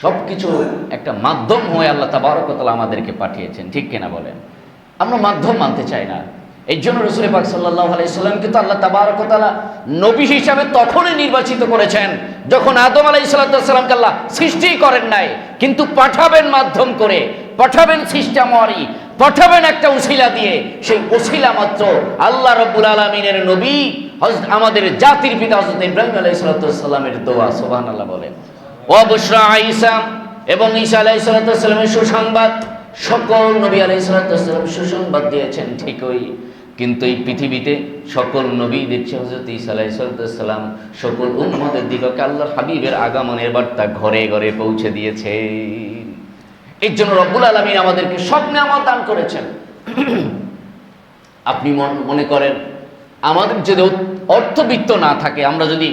সবকিছু একটা মাধ্যম হয়ে আল্লাহ তাবারক ওয়া তাআলা আমাদেরকে পাঠিয়েছেন, ঠিক কিনা বলেন? আমরা মাধ্যম মানতে চাই না। এই জন্য রাসূল পাক সাল্লাল্লাহু আলাইহি সাল্লামকে তো আল্লাহ তাবারক ওয়া তাআলা নবী হিসাবে তখনই নির্বাচিত করেছেন যখন আদম আলাইহিস সালামকে আল্লাহ সৃষ্টি করেন নাই, কিন্তু পাঠাবেন মাধ্যম করে, পাঠাবেন সিস্টেমরি, পাঠাবেন একটা উসিলা দিয়ে। সেই উসিলা মাত্র আল্লাহ রাব্বুল আলামিনের নবী আমাদের জাতির পিতা হযরত ইব্রাহিম আলাইহিস সালামের দোয়া। সুবহানাল্লাহ বলেন। ওয়া বুশরা ঈসা, এবং ঈসা আলাইহিস সালামের সুসংবাদ। সকল নবী আলাইহিস সালাম সুসংবাদ দিয়েছেন ঠিকই, কিন্তু এই পৃথিবীতে সকল নবী দেখছে হযরত ঈসা আলাইহিস সালাম সকল উম্মতের দিগকে আল্লাহর হাবিবের আগমনের বার্তা ঘরে ঘরে পৌঁছে দিয়েছে। এর জন্য রব্বুল আলামিন আমাদেরকে সব নিয়ামত দান করেছেন। আপনি মনে করেন আমাদের যদি অর্থবিত্ত না থাকে, আমরা যদি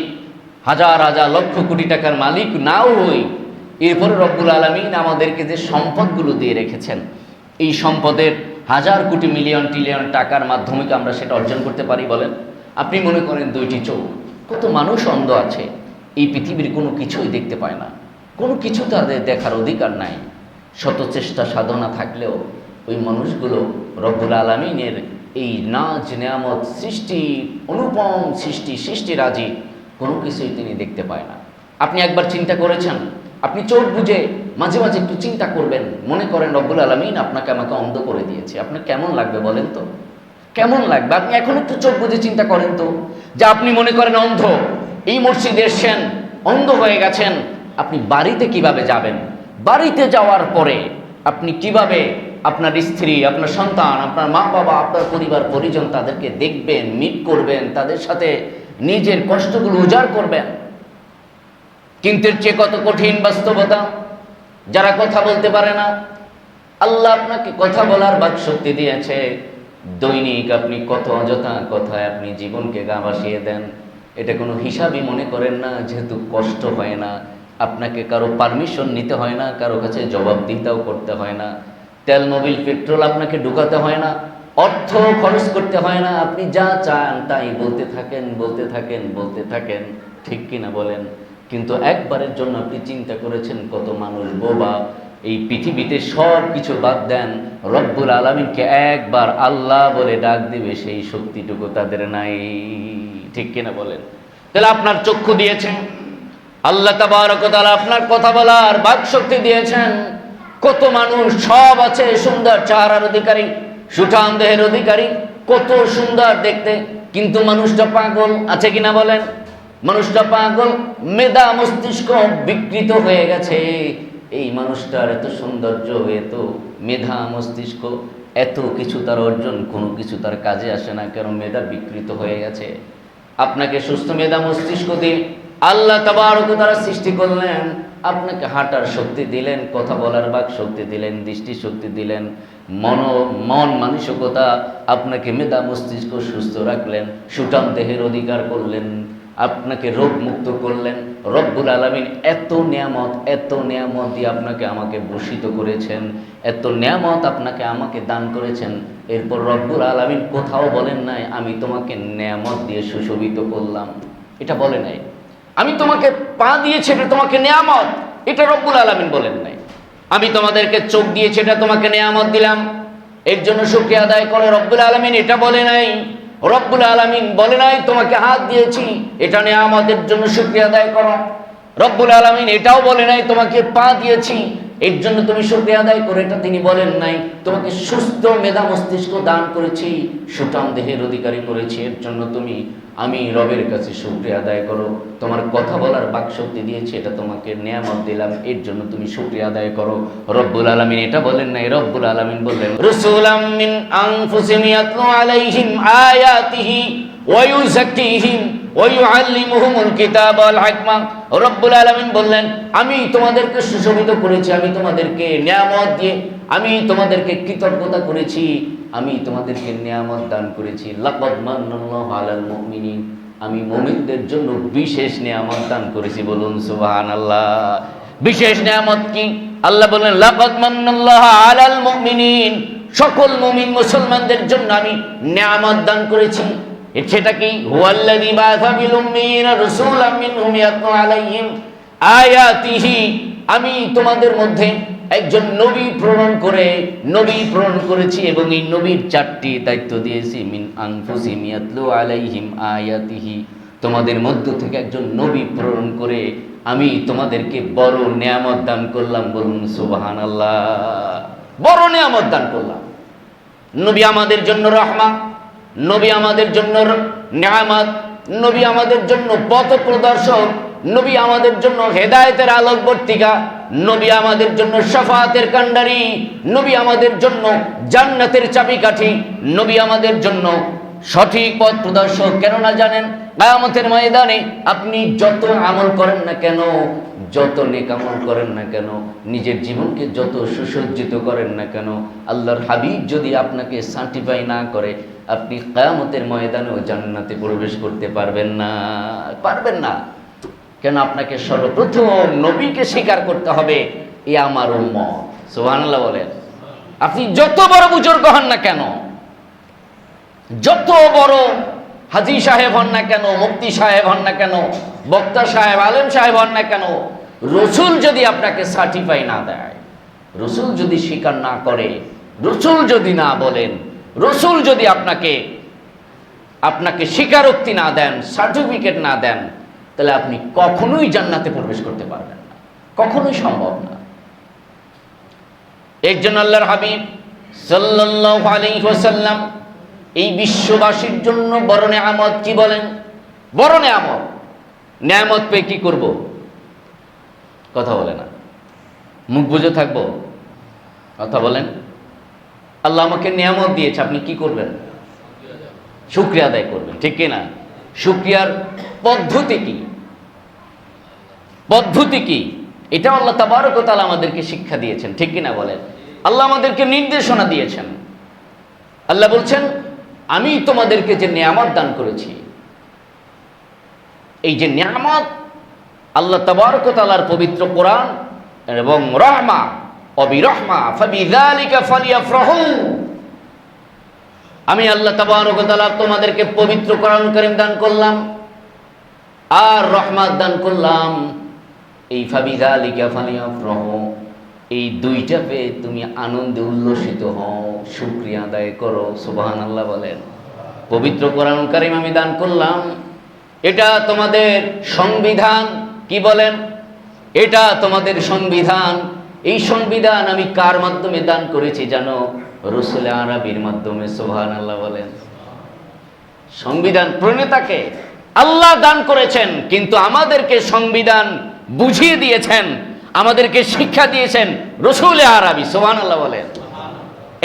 হাজার হাজার লক্ষ কোটি টাকার মালিক নাও হই, এরপরে রব্বুল আলামিন আমাদেরকে যে সম্পদগুলো দিয়ে রেখেছেন, এই সম্পদের হাজার কোটি মিলিয়ন ট্রিলিয়ন টাকার মাধ্যমে আমরা সেটা অর্জন করতে পারি বলেন? আপনি মনে করেন দুইটি চোখ, কত মানুষ অন্ধ আছে, এই পৃথিবীর কোনো কিছুই দেখতে পায় না, কোনো কিছু তাদের দেখার অধিকার নাই। শত চেষ্টা সাধনা থাকলেও ওই মানুষগুলো রব্বুল আলামিনের এই নাজ নেয়ামত সৃষ্টি, অনুপম সৃষ্টিরাজি কোনো কিছুই তিনি দেখতে পায় না। আপনি একবার চিন্তা করেছেন? আপনি চোখ বুঝে মাঝে মাঝে একটু চিন্তা করবেন, মনে করেন রব্বুল আলামিন আপনাকে আমাকে অন্ধ করে দিয়েছে, আপনার কেমন লাগবে বলেন তো? কেমন লাগবে? আপনি এখন একটু চোখ বুঝে চিন্তা করেন তো, যে আপনি মনে করেন অন্ধ, এই মসজিদে এসেছেন, অন্ধ হয়ে গেছেন, আপনি বাড়িতে কিভাবে যাবেন? বাড়িতে যাওয়ার পরে আপনি কিভাবে আপনার স্ত্রী, আপনার সন্তান, আপনার মা বাবা, আপনার পরিবার পরিজন তাদেরকে দেখবেন, মিট করবেন, তাদের সাথে নিজের কষ্টগুলো উজাড় করবেন? কিন্তু এর চেয়ে কত কঠিন বাস্তবতা। যারা কথা বলতে পারে না, আল্লাহ আপনাকে কথা বলার বাকশক্তি দিয়েছে, দৈনিক আপনি কত অযথা কথায় আপনি জীবনকে গা ভাসিয়ে দেন। এটা কোনো হিসাবই মনে করেন না, যেহেতু কষ্ট হয় না, আপনাকে কারো পারমিশন নিতে হয় না, কারো কাছে জবাবদিহিতাও করতে হয় না, তেল মোবিল পেট্রোল আপনাকে ঢুকাতে হয় না, অর্থ খরচ করতে হয় না, আপনি যা চান তাই বলতে থাকেন, ঠিক কিনা বলেন? কিন্তু একবারের জন্য আপনি চিন্তা করেছেন কত মানুষ বোবা, এই পৃথিবীতে সব কিছু বাদ দেন, রব্বুল আলামিনকে একবার আল্লাহ বলে ডাক দিবে সেই শক্তিটুকু তাদের নাই, ঠিক কিনা বলেন? তাহলে আপনার চক্ষু দিয়েছেন আল্লাহ তাবারক ওয়া তাআলা, আপনার কথা বলার বাক শক্তি দিয়েছেন। কত মানুষ সব আছে, সুন্দর চেহারার অধিকারী, সুঠাম দেহের অধিকারী, কত সুন্দর দেখতে, কিন্তু মানুষটা পাগল, আছে কিনা বলেন? মানুষটা পাগল, মেধা মস্তিষ্ক বিকৃত হয়ে গেছে। এই মানুষটার এত সৌন্দর্য, এত মেধা মস্তিষ্ক, এত কিছু তার অর্জন, কোনো কিছু তার কাজে আসে না, কারণ মেধা বিকৃত হয়ে গেছে। আপনাকে সুস্থ মেধা মস্তিষ্ক দিয়ে আল্লাহ তাবারক ওয়া তাআলা সৃষ্টি করলেন, আপনাকে হাঁটার শক্তি দিলেন, কথা বলার বাক শক্তি দিলেন, দৃষ্টি শক্তি দিলেন, মন মানসিকতা, আপনাকে মেধা মস্তিষ্ক সুস্থ রাখলেন, সুঠাম দেহের অধিকার করলেন, আপনাকে রোগ মুক্ত করলেন। রব্বুল আলামিন এত নিয়ামত দিয়ে আপনাকে আমাকে ভূষিত করেছেন, এত নিয়ামত আপনাকে আমাকে দান করেছেন। এরপর রব্বুল আলামিন কোথাও বলেন নাই আমি তোমাকে নিয়ামত দিয়ে সুশোভিত করলাম, এটা বলে নাই। আমি তোমাকে পা দিয়েছি, এটা তোমাকে নিয়ামত, এটা রব্বুল আলামিন বলেন নাই। আমি তোমাদেরকে চোখ দিয়েছি, এটা তোমাকে নিয়ামত দিলাম, এর জন্য শুকরিয়া আদায় করো, রব্বুল আলামিন এটা বলে নাই। রব্বুল আলামিন বলে নাই তোমাকে হাত দিয়েছি, এটা নিয়ামতের জন্য শুকরিয়া আদায় করো। রব্বুল আলামিন এটাও বলে নাই তোমাকে পা দিয়েছি, এর জন্য তুমি শুকরিয়া আদায় করো, এটা তিনি বলেন নাই। তোমাকে সুস্থ মেধা মস্তিষ্ক দান করেছি, সুঠাম দেহের অধিকারী করেছি, এর জন্য আমি রবের কাছে শুকরিয়া আদায় করো। তোমার কথা বলার বাকশক্তি দিয়েছি, এটা তোমাকে নিয়ামত দিলাম, এর জন্য তুমি শুকরিয়া আদায় করো। রব্বুল আলামিন এটা বলেন নাই। রব্বুল আলামিন বললেন রাসূলাম মিন আনফুসিহিম ইয়াতলু আলাইহিম আয়াতিহি ওয়া ইউযাক্কিহিম ওয়া ইউআল্লিমুহুমুল কিতাবা ওয়াল হিকমা। রব্বুল আলামিন বললেন আমি তোমাদেরকে সুশোভিত করেছি, আমি তোমাদেরকে নিয়ামত দিয়ে, আমি তোমাদেরকে কৃতজ্ঞতা করেছি, আমি তোমাদেরকে নিয়ামত দান করেছি। লাকাদ মান্নাল্লাহু আলাল মুমিনিন, আমি মুমিনদের জন্য বিশেষ নিয়ামত দান করেছি, বলুন সুবহানাল্লাহ। বিশেষ নিয়ামত কি? আল্লাহ বলেন লাকাদ মান্নাল্লাহু আলাল মুমিনিন, সকল মুমিন মুসলমানদের জন্য আমি নিয়ামত দান করেছি। সেটা কি? হুয়াল্লাযী বাআসা বিল উম্মিয়িনা রাসূলাম মিনহুম ইয়াতলু আলাইহিম আয়াতিহি, আমি তোমাদের মধ্যে একজন নবী প্রেরণ করেছি এবং এই নবীর 4টি দায়িত্ব দিয়েছি। মিন আনফুসিহিম ইয়াতলু আলাইহিম আয়াতিহি, তোমাদের মধ্য থেকে একজন নবী প্রেরণ করে আমি তোমাদেরকে বড় নিয়ামত দান করলাম। বলুন সুবহানাল্লাহ। বড় নিয়ামত দান করলাম। নবী আমাদের জন্য রহমত, নবী আমাদের জন্য নিয়ামত, নবী আমাদের জন্য পথ প্রদর্শক, নবী আমাদের জন্য হেদায়েতের আলোকবর্তিকা, নবী আমাদের জন্য শাফাআতের কান্ডারি, নবী আমাদের জন্য জান্নাতের চাবিকাঠি, নবী আমাদের জন্য সঠিক পথ প্রদর্শক। কেননা জানেন, কিয়ামতের ময়দানে আপনি যত আমল করেন না কেন, যত নেক আমল করেন না কেন, নিজের জীবনকে যত সুসজ্জিত করেন না কেন, আল্লাহর হাবিব যদি আপনাকে সার্টিফাই না করে, আপনি কিয়ামতের ময়দানেও জান্নাতে প্রবেশ করতে পারবেন না। কেন? আপনাকে সর্বপ্রথম নবীকে স্বীকার করতে হবে, এ আমার উম্মত। সুবহানাল্লাহ বলেন। আপনি যত বড় বুজুর্গ হন না কেন, যত বড় হাজী সাহেব হন না কেন, মুফতি সাহেব হন না কেন, বক্তা সাহেব, আলেম সাহেব হন না কেন, রসুল যদি আপনাকে সার্টিফাই না দেয়, রসুল যদি স্বীকার না করে, রসুল যদি না বলেন, রসুল যদি আপনাকে স্বীকারোক্তি না দেন, সার্টিফিকেট না দেন, তাহলে আপনি কখনোই জান্নাতে প্রবেশ করতে পারবেন না, কখনোই সম্ভব না। এর জন্য আল্লাহর হাবিব সাল্লাল্লাহু আলাইহি ওয়াসাল্লাম এই বিশ্ববাসীর জন্য বড় নিয়ামত কি বলেন? বড় নিয়ামত। নিয়ামত পেয়ে কি করব? কথা বলে না, মুখ বুজে থাকবো? কথা বলেন। আল্লাহ আমাকে নিয়ামত দিয়েছে, আপনি কি করবেন? শুকরিয়া আদায় করবেন, ঠিক কিনা? শুকরিয়ার পদ্ধতি কি? এটা আল্লাহ তাবারক ওয়া তাআলা আমাদেরকে শিক্ষা দিয়েছেন, ঠিক কিনা বলেন? আল্লাহ আমাদেরকে নির্দেশনা দিয়েছেন। আল্লাহ বলছেন, আমি তোমাদেরকে যে নিয়ামত দান করেছি, এই যে নিয়ামত আল্লাহ তাবারক ওয়া তাআলার পবিত্র কোরআন এবং রহমা অবিরহমা ফাবিযালিকা ফালিয়াফরাহু, আমি আল্লাহ তাবারক ওয়া তাআলা তোমাদেরকে পবিত্র কোরআন কারীম দান করলাম আর রহমত দান করলাম। এই ফাবিযালিকা ফালিয়াফরাহু, এই দুইটা পেয়ে তুমি আনন্দে উল্লসিত হও, শুকরিয়া আদায় করো। সুবহানাল্লাহ বলেন। পবিত্র কোরআন কারীম আমি দান করলাম, এটা তোমাদের সংবিধান। কি বলেন? এটা তোমাদের সংবিধান। এই সংবিধান আমি কার মাধ্যমে দান করেছি জানো? রসুল আরবির মাধ্যমে। সুবহানাল্লাহ বলেন। সংবিধান প্রণেতাকে আল্লাহ দান করেছেন, কিন্তু আমাদেরকে সংবিধান বুঝিয়ে দিয়েছেন, আমাদেরকে শিক্ষা দিয়েছেন রসুল আরবি। সুবহানাল্লাহ বলেন।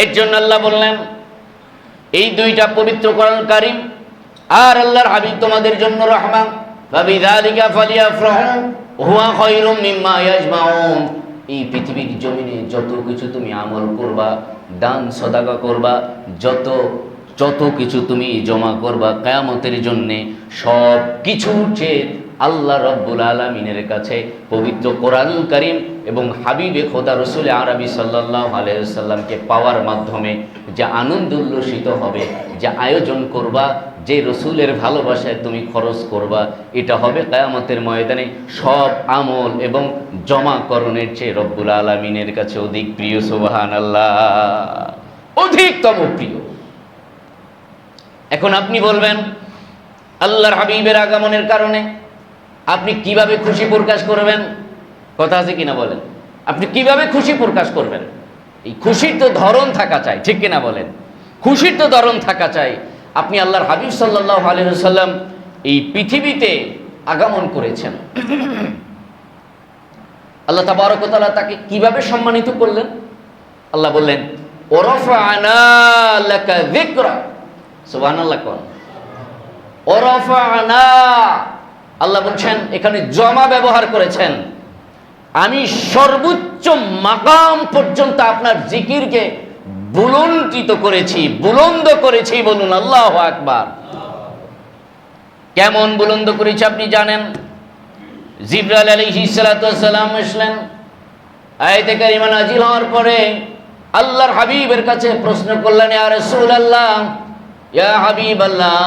এর জন্য আল্লাহ বললেন, এই দুইটা পবিত্র কোরআন কারীম আর আল্লাহর হাবিব তোমাদের জন্য রহমত। ফাবিযালিকা ফালিয়াফরাহু হুয়া খায়রুম মিম্মা ইয়াজমাউন। এই পৃথিবীর জমিনে যত কিছু তুমি আমল করবা, দান সদাকা করবা, যত কিছু তুমি জমা করবা কিয়ামতের জন্য, সব কিছু চেয়ে আল্লাহ রাব্বুল আলামিনের কাছে পবিত্র কোরআন কারীম এবং হাবিবে খোদা রসুল আরবি সাল্লাল্লাহু আলাইহি ওয়াসাল্লামকে পাওয়ার মাধ্যমে যে আনন্দ উল্লসিত হবে, যে আয়োজন করবা, যে রসুলের ভালোবাসায় তুমি খরচ করবা, এটা হবে কিয়ামতের ময়দানে সব আমল এবং জমাকরণের চেয়ে রব্বুল আলামিনের কাছে অধিক প্রিয়। সুবহানাল্লাহ, অধিকতম প্রিয়। এখন আপনি বলবেন, আল্লাহর হাবিবের আগমনের কারণে আপনি কিভাবে খুশি প্রকাশ করবেন? কথা আছে কিনা বলেন? আপনি কিভাবে খুশি প্রকাশ করবেন? এই খুশির তো ধরন থাকা চাই, ঠিক কিনা বলেন? খুশির তো ধরন থাকা চাই। আপনি আল্লাহর হাবিব সাল্লাল্লাহু আলাইহি ওয়াসাল্লাম এই পৃথিবীতে আগমন করেছেন, আল্লাহ তাবারক ওয়া তাআলা তাকে কিভাবে সম্মানিত করলেন? আল্লাহ বললেন, ওয়ারাফা'না লাকা যিকরা। সুবহানাল্লাহ কোন? ওয়ারাফা'না, আল্লাহ বলছেন, এখানে জমা ব্যবহার করেছেন। আমি সর্বোচ্চ মাকাম পর্যন্ত আপনার জিকিরকে বুলন্দ করেছি। বলুন আল্লাহু আকবার। কেমন বুলন্দ করেছি আপনি জানেন? জিবরাইল আলাইহিস সালাতু ওয়াস সালাম আসলেন, আয়াতে কারিমা নাযিল হওয়ার পরে আল্লাহর হাবিবের কাছে প্রশ্ন করলেন, ইয়া রাসূলুল্লাহ, ইয়া হাবিবাল্লাহ,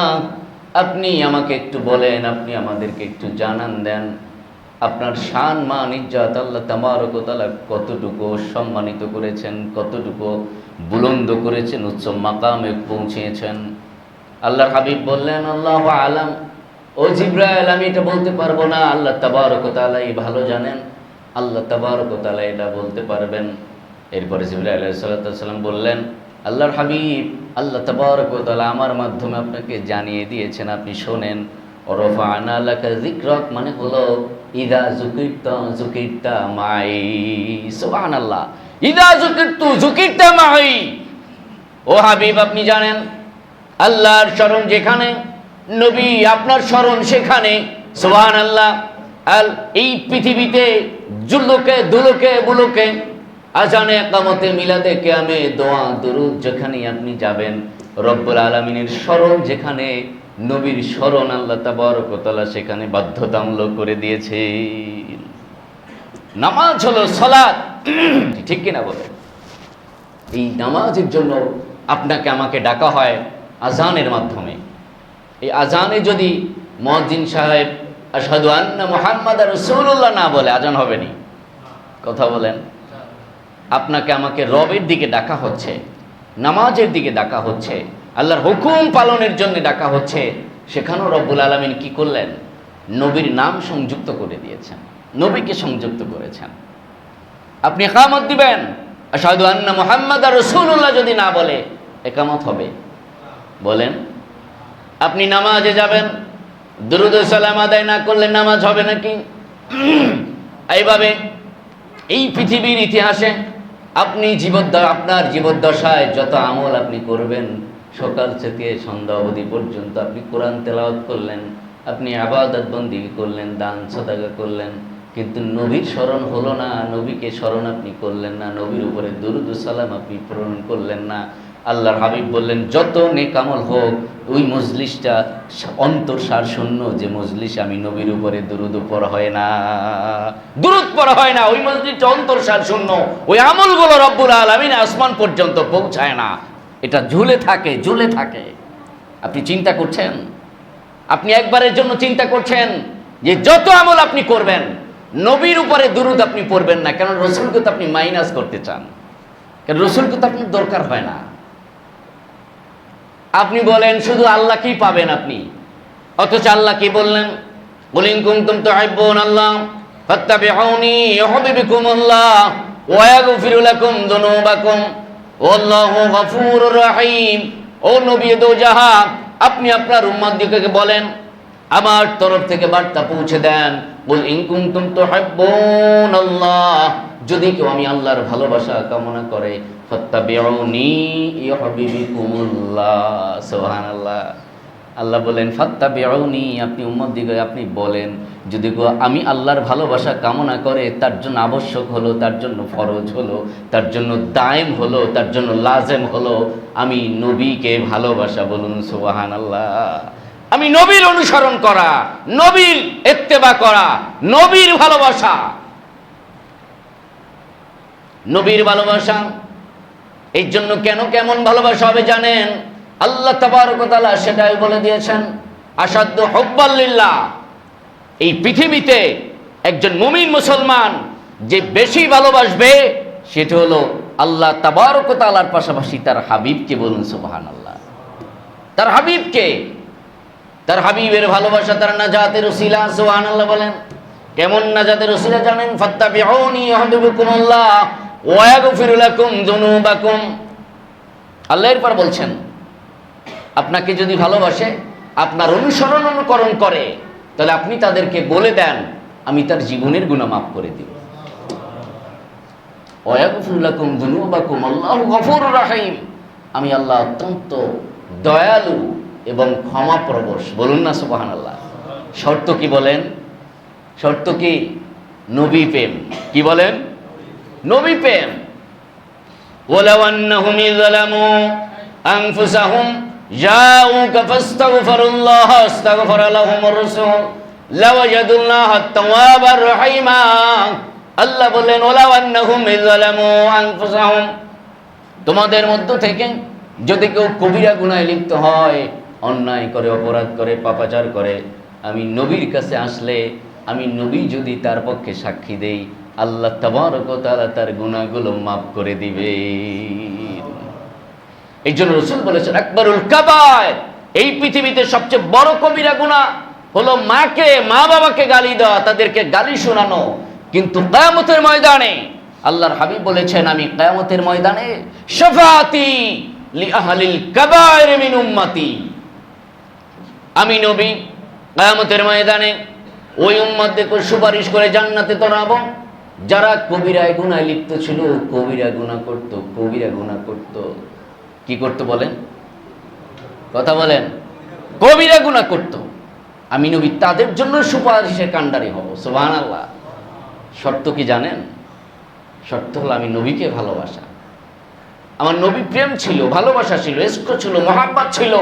আপনি আমাকে একটু বলেন, আপনি আমাদেরকে একটু জানান দেন, আপনার শান মান ইজ্জত আল্লাহ তাবারক ওয়া তাআলা কতটুকু সম্মানিত করেছেন, কতটুকু বুলন্দ করেছেন, উচ্চ মাকামে পৌঁছিয়েছেন। আল্লাহর হাবিব বললেন, আল্লাহু আলাম, ও জিবরাইল আমি এটা বলতে পারবো না, আল্লাহ তাবারক ওয়া তাআলাই ভালো জানেন, আল্লাহ তাবারক ওয়া তাআলা এটা বলতে পারবেন। এরপরে জিবরাইল আলাইহিস সালাম বললেন, আল্লাহর হাবিব, আল্লাহ তাবারক ওয়া তাআলা আমার মাধ্যমে আপনাকে জানিয়ে দিয়েছেন, আপনি শোনেন। রফা'না লাকা যিকরাক মানে হলো ইযা যুকিরতা মাই, সুবহানাল্লাহ, ইযা যুকিরতা মাই। ও হাবিব আপনি জানেন আল্লাহর স্মরণ যেখানে, নবী আপনার স্মরণ সেখানে, সুবহানাল্লাহ। আর এই পৃথিবীতে জুল্লোকে দুলোকে বুলোকে আজানে একামতে মিলাদে কিয়ামে দোয়া দুরূদ যেখানে আপনি যাবেন, রব্বুল আলামিনের স্মরণ যেখানে, নবীর স্মরণ আল্লাহ তাবারক ওয়া তাআলা সেখানে বাধ্যতামূলক করে দিয়েছে। নামাজ হলো সালাত, ঠিক কিনা বলেন? এই নামাজের জন্য আপনাকে আমাকে ডাকা হয় আজানের মাধ্যমে। এই আজানে যদি মুয়াজ্জিন সাহেব আশহাদু আন্না মুহাম্মাদার রাসূলুল্লাহ না বলে আজান হবে না। কথা বলেন। আপনাকে আমাকে রবের দিকে ডাকা হচ্ছে, নামাজের দিকে ডাকা হচ্ছে, আল্লাহর হুকুম পালনের জন্য ডাকা হচ্ছে। সেখানেও রব্বুল আলামিন কি করলেন? নবীর নাম সংযুক্ত করে দিয়েছেন, নবীকে সংযুক্ত করেছেন। আপনি ইকামত দিবেন, আশহাদু আন্না মুহাম্মাদার রাসূলুল্লাহ যদি না বলে ইকামত হবে? বলেন। আপনি নামাজে যাবেন, দুরূদ ও সালাম আদায় না করলে নামাজ হবে নাকি? এইভাবে এই পৃথিবীর ইতিহাসে আপনি আপনার জীবদ্দশায় যত আমল আপনি করবেন, সকাল থেকে সন্ধ্যা অবধি পর্যন্ত আপনি কোরআন তেলাওয়াত করলেন, আপনি ইবাদত বন্দেগী করলেন, দান সাদাকা করলেন, কিন্তু নবীর স্মরণ হলো না, নবীকে স্মরণ আপনি করলেন না, নবীর উপরে দুরূদ ও সালাম আপনি প্রেরণ করলেন না। আল্লাহর হাবিব বললেন, যত নেক আমল হোক ওই মজলিসটা অন্তঃসার শূন্য, যে মজলিসে আমি নবীর উপরে দুরূদ পড়া হয় না, দুরূদ পড়া হয় না, ওই মজলিসটা অন্তঃসার শূন্য, ওই আমলগুলো রব্বুল আলামিন আসমান পর্যন্ত পৌঁছায় না, এটা ঝুলে থাকে, ঝুলে থাকে। আপনি চিন্তা করছেন? আপনি একবারের জন্য চিন্তা করছেন যে যত আমল আপনি করবেন নবীর উপরে দুরূদ আপনি পড়বেন না? কেন? রাসূলকে তো আপনি মাইনাস করতে চান, কেন? রাসূলকে তো আপনার দরকার হয় না। আপনি বলেন শুধু আল্লাহ কি পাবেন আপনি, অথচ আল্লাহ কি বললেন? কুল ইন কুনতুম তুহিব্বুনাল্লাহ ফাত্তাবিউনি ইউহিব্বুকুমুল্লাহ ওয়া ইয়াগফিরু লাকুম যুনুবাকুম ওয়াল্লাহু গফুরুর রহিম। ও নবী দো জাহান, আপনি আপনার উম্মতদেরকে বলেন, আমার তরফ থেকে বার্তা পৌঁছে দেন, কুল ইন কুনতুম তুহিব্বুনাল্লাহ, যদি কেউ আমি আল্লাহর ভালোবাসা কামনা করে, ফাত্তাবিউনি ইউহিব্বুকুমুল্লাহ। সুবহানাল্লাহ। আল্লাহ বলেন ফাত্তাবিউনি, আপনি উম্মতদিকে আপনি বলেন, যদি কেউ আমি আল্লাহর ভালোবাসা কামনা করে, তার জন্য আবশ্যক হলো, তার জন্য ফরজ হলো, তার জন্য দায়েম হলো, তার জন্য লাজেম হলো আমি নবীকে ভালোবাসা। বলুন সুবহানাল্লাহ। আমি নবীর অনুসরণ করা, নবীর ইত্তেবা করা, নবীর ভালোবাসা। নবীর ভালোবাসা এই জন্য কেন কেমন ভালোবাসা হবে জানেন? আল্লাহ তাবারক ওয়া তাআলা সেটাই বলে দিয়েছেন, আসাদ্দু হুব্বাল লিল্লাহ। এই পৃথিবীতে একজন মুমিন মুসলমান যে বেশি ভালোবাসবে সেটা হলো আল্লাহ তাবারক ওয়া তাআলার পাশাপাশি তার হাবিবকে। বলুন সুবহানাল্লাহ। তার হাবিবকে, তার হাবিবের ভালোবাসা তার নাজাতের উসিলা। সুবহানাল্লাহ বলেন। কেমন নাজাতের উসিলা জানেন? ফাত্তাবিউনি ইউহিব্বুকুমুল্লাহ ওয়া ইয়াগফিরু লাকুম যুনুবাকুম। আল্লাহ এরপর বলছেন, আপনাকে যদি ভালোবাসে, আপনার অনুসরণ অনুকরণ করে, তাহলে আপনি তাদেরকে বলে দেন আমি তার জীবনের গুনাহ মাফ করে দিব। ওয়া ইয়াগফিরু লাকুম যুনুবাকুম আল্লাহু গফুরুর রহিম। আমি আল্লাহ অত্যন্ত দয়ালু এবং ক্ষমাপ্রবশ। বলুন না সুবহানাল্লাহ। শর্ত কি বলেন? শর্ত কি? নবী প্রেম। কি বলেন? নবী প্রেম। ওয়ালাউ আন্নাহুম যালামু আনফুসাহুম জাউকা ফাস্তাগফিরুল্লাহ আস্তাগফারা লাহুমুর রাসূল লাওয়াজাদুল্লাহা তাওয়াবার রহিমা। আল্লাহ বলেন ওয়ালাউ আন্নাহুম যালামু আনফুসাহুম, তোমাদের মধ্য থেকে যদি কেউ কবিরা গুনাহে লিপ্ত হয়, অন্যায় করে, অপরাধ করে, পাপাচার করে, আমি নবীর কাছে আসলে আমি নবী যদি তার পক্ষে সাক্ষী দেই, আল্লাহ তাবারক ওয়া তাআলা তার গুনাহগুলো মাফ করে দিবে। এই জন্য রাসূল বলেছেন, আকবারুল কাবায়ের, এই পৃথিবীতে সবচেয়ে বড় কবিরা গুনাহ হলো মা বাবাকে গালি দেওয়া, তাদেরকে গালি শোনানো। কিন্তু কিয়ামতের ময়দানে আল্লাহর হাবিব বলেছেন, আমি কিয়ামতের ময়দানে শাফাআতি লি আহলিল কাবায়ের মিন উম্মতি, আমি নবী কিয়ামতের ময়দানে ওই উম্মতদেরকে সুপারিশ করে জান্নাতে তোলাবো যারা কবিরা গুনাহে লিপ্ত ছিল, কবিরা গুনাহ করত। কি করত বলেন? কথা বলেন। কবিরা গুনাহ করত, আমি নবী তাদের জন্য সুপারিশের কাণ্ডারি হব। সুবহানাল্লাহ। শর্ত কি জানেন? শর্ত হলো আমি নবীকে ভালোবাসা। আমার নবী প্রেম ছিল, ভালোবাসা ছিল, ইশক ছিল, মহাব্বত ছিল,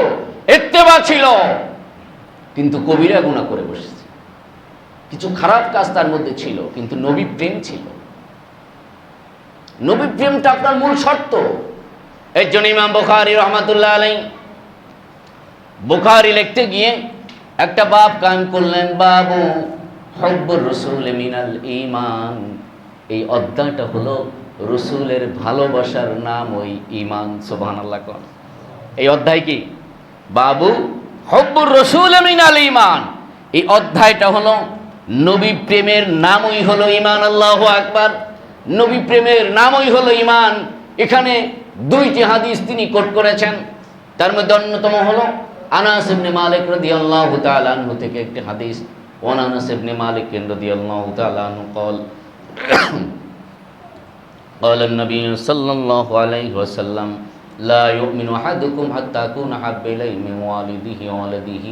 ইত্তেবা ছিল, কিন্তু কবিরা গুনাহ করে বসেছে। কিছু খারাপ কাজ তার মধ্যে ছিল, কিন্তু নবী প্রেম ছিল। নবী প্রেমটা আপনার মূল শর্ত। এর জন্য ইমাম বুখারী রাহমাতুল্লাহ আলাইহি বুখারী লিখতে গিয়ে একটা বাব কায়েম করলেন, বাবু হুব্বুর রাসূল মিনাল ঈমান। এই অধ্যায়টা হলো রাসূলের ভালোবাসার নাম ওই ঈমান। সুবহানাল্লাহ। কোন এই অধ্যায় কি? বাবু হুব্বুর রাসূল মিনাল ঈমান। এই অধ্যায়টা হলো নবী প্রেমের নামই হলো ঈমান। আল্লাহু আকবার। নবী প্রেমের নামই হলো ঈমান। এখানে দুইটি হাদিস তিনি কোট করেছেন, তার মধ্যে অন্যতম হলো আনাস ইবনে মালিক রাদিয়াল্লাহু তাআলা আনহু থেকে একটি হাদিস। ওয়ান আনাস ইবনে মালিক রাদিয়াল্লাহু তাআলা আনহু قال قال النبي صلى الله عليه وسلم لا يؤمن احدكم حتى اكون احب اليه من والده وولده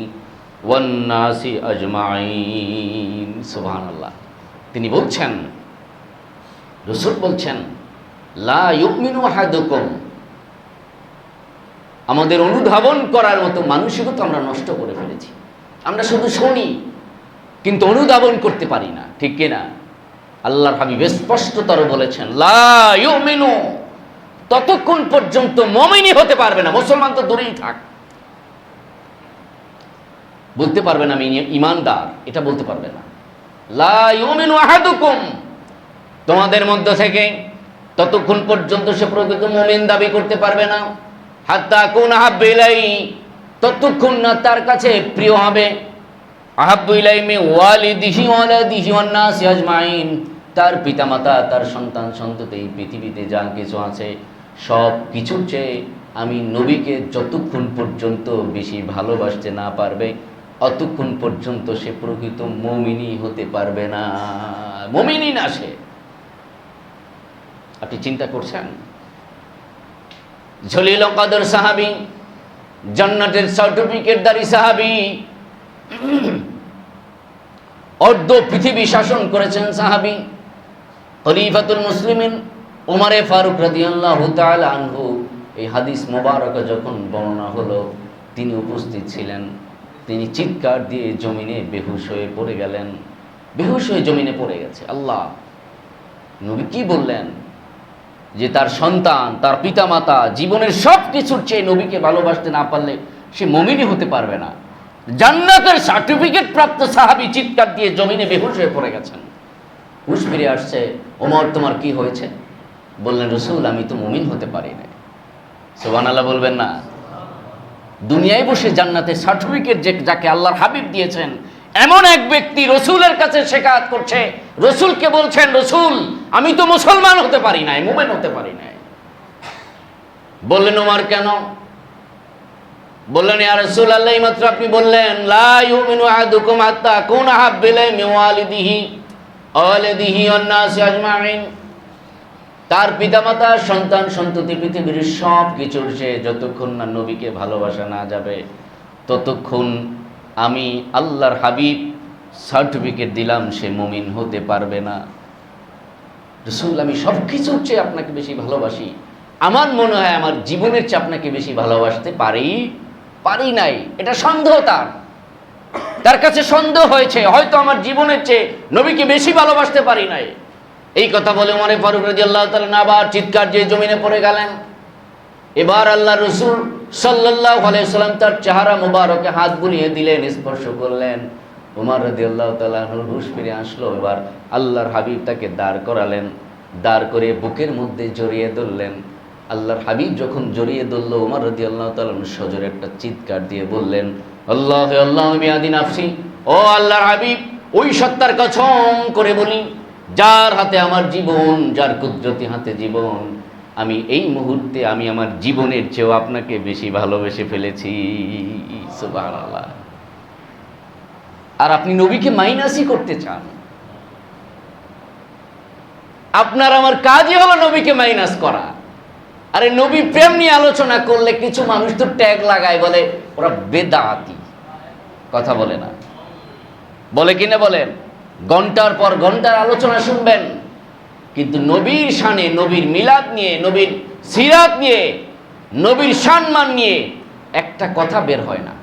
والناس اجمعين। সুবহানাল্লাহ। তিনি বলছেন, রাসূল বলছেন, লা ইউমিনু আহাদুকুম, আমাদের অনুধাবন করার মতো মানসিকতা আমরা নষ্ট করে ফেলেছি। আমরা শুধু শুনি কিন্তু অনুধাবন করতে পারি না, ঠিক কিনা? আল্লাহর হাবিব স্পষ্টতর বলেছেন, লা ইউমিনু, ততক্ষণ পর্যন্ত মুমিনই হতে পারবে না, মুসলমান তো দূরেই থাক, বলতে পারবে না আমি ঈমানদার, এটা বলতে পারবে না। লা ইউমিনু আহাদুকুম, তোমাদের মধ্য থেকে ততক্ষণ পর্যন্ত সে প্রকৃত মুমিন দাবি করতে পারবে না, হাত্তা আকুনা আহাব্বু ইলাইহি, ততক্ষণ না তার কাছে প্রিয় হবে, আহাব্বু ইলাইহি মিন ওয়ালিদিহি ওয়ালাদিহি ওয়ান নাসি আজমাইন, তার পিতামাতা, তার সন্তান সন্ততি, এই পৃথিবীতে যা কিছু আছে সব কিছুর চেয়ে আমি নবীকে যতক্ষণ পর্যন্ত বেশি ভালোবাসতে না পারবে, অতক্ষণ পর্যন্ত সে প্রকৃত মুমিনই হতে পারবে না, মুমিনই না সে। আপনি চিন্তা করছেন, জলিল কদর সাহাবী, জান্নাতের সার্টিফিকেটধারী সাহাবী, অর্ধ পৃথিবী শাসন করেছেন সাহাবী, খলিফাতুল মুসলিমিন ওমরে ফারুক রাদিয়াল্লাহু তাআলা আনহু। এই হাদিস মোবারক যখন বর্ণনা হলো, তিনি উপস্থিত ছিলেন। তিনি চিৎকার দিয়ে জমিনে বেহুশ হয়ে পড়ে গেলেন, বেহুশ হয়ে জমিনে পড়ে গেছে। আল্লাহ নবী কি বললেন? যে তার সন্তান, তার পিতামাতা, জীবনের সব কিছুর চেয়ে নবীকে ভালোবাসতে না পারলে সে মুমিনই হতে পারবে না। জান্নাতের সার্টিফিকেট প্রাপ্ত সাহাবী চিৎকার দিয়ে জমিনে বেহুশ হয়ে পড়ে গেছেন। হুশ ফিরে আসছে, ওমর তোমার কি হয়েছে? বললেন, রাসূল আমি তো মুমিন হতে পারি না। সুবহানাল্লাহ বলবেন না? দুনিয়ায় বসে জান্নাতের সার্টিফিকেট যাকে আল্লাহর হাবিব দিয়েছেন, এমন এক ব্যক্তি রাসূলের কাছে শিকায়াত করছে, রাসূলকে বলছেন, রাসূল আমি তো মুসলমান হতে পারি নাই, মুমিন হতে পারি নাই। বললেন, ওমর কেন? বললেন, ইয়া রাসূলুল্লাহ মাত্র আপনি বললেন লা ইউমিনু আহাদুকুম হাত্তা আকুনা আহাব্বু ইলাইহি মিন ওয়ালিদিহি ওয়ালাদিহি ওয়ান নাসি আজমাইন, তার পিতামাতা, সন্তান সন্ততি, পৃথিবীর সব কিছুর চেয়ে যতক্ষণ না নবীকে ভালোবাসা না যাবে, ততক্ষণ আমি আল্লাহর হাবিব সার্টিফিকেট দিলাম সে মুমিন হতে পারবে না। রাসূল আমি সব কিছুর চেয়ে আপনাকে বেশি ভালোবাসি, আমার মনে হয় আমার জীবনের চেয়ে আপনাকে বেশি ভালোবাসতে পারি নাই। এটা সন্দেহ, তার কাছে সন্দেহ হয়েছে, হয়তো আমার জীবনের চেয়ে নবীকে বেশি ভালোবাসতে পারি নাই। এই কথা বলে ওমর ফারুক রাদিয়াল্লাহু তাআলা আবার চিৎকার দিয়ে জমিনে পড়ে গেলেন। এবার আল্লাহ রাসূল সাল্লাল্লাহু আলাইহি সাল্লাম তার চেহারা মুবারকে হাত বুলিয়ে দিলেন, স্পর্শ করলেন। ওমর রাদিয়াল্লাহু তাআলা আনহুর হুঁশ ফিরে আসলো। এবার আল্লাহর হাবিব তাকে দাঁড় করালেন, দাঁড় করে বুকের মধ্যে জড়িয়ে ধরলেন। আল্লাহর হাবিব যখন জড়িয়ে ধরলো, ওমর রাদিয়াল্লাহু তাআলা আনহু সজোরে একটা চিৎকার দিয়ে বললেন, আল্লাহ আল্লাহ বিয়াদি নাফসি, ও আল্লাহর হাবিব, ওই সত্তার কসম করে বলি, যার হাতে আমার জীবন, যার কুদরতি হাতে জীবন, আমি এই মুহূর্তে আমি আমার জীবনের চেয়েও আপনাকে বেশি ভালোবেসে ফেলেছি। সুবহানাল্লাহ। আর আপনি নবীকে মাইনাসই করতে চান। আপনার আমার কাজই হলো নবীকে মাইনাস করা। আরে নবী প্রেম নিয়ে আলোচনা করলে কিছু মানুষ তো ট্যাগ লাগায়, বলে ওরা বেদাতি, কথা বলে না, বলে কিনা বলেন, ঘন্টার পর ঘন্টার আলোচনা শুনবেন, কিন্তু নবীর শানে, নবীর মিলাদ নিয়ে, নবীর সিরাত নিয়ে, নবীর সম্মান নিয়ে একটা কথা বের হয় না।